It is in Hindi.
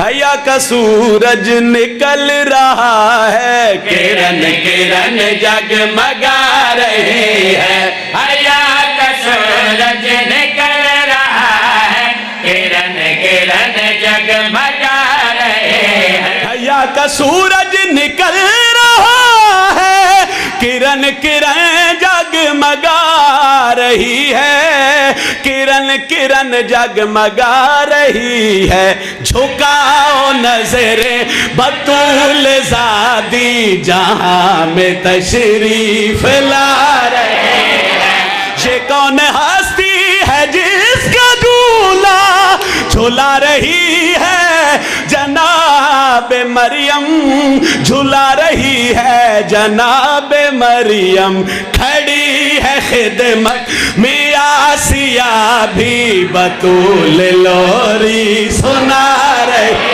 हया का सूरज निकल रहा है, किरण किरण जगमगा रही है। हया का सूरज निकल रहा है, किरण किरण जगमगा रहे हैं। हया का सूरज निकल रहा है, किरण किरण जगमगा रही है, किरण किरण जगमगा रही है। झुकाओ नजरे बतूल ज़ादी जहां में तशरीफ ला रहे हैं। ये कौन हस्ती है जिसका झूला झूला रही है, जनाब मरियम झूला रही है, जनाब मरियम खड़ी है खिदमत में आसिया भी बतूल लोरी सुना रही।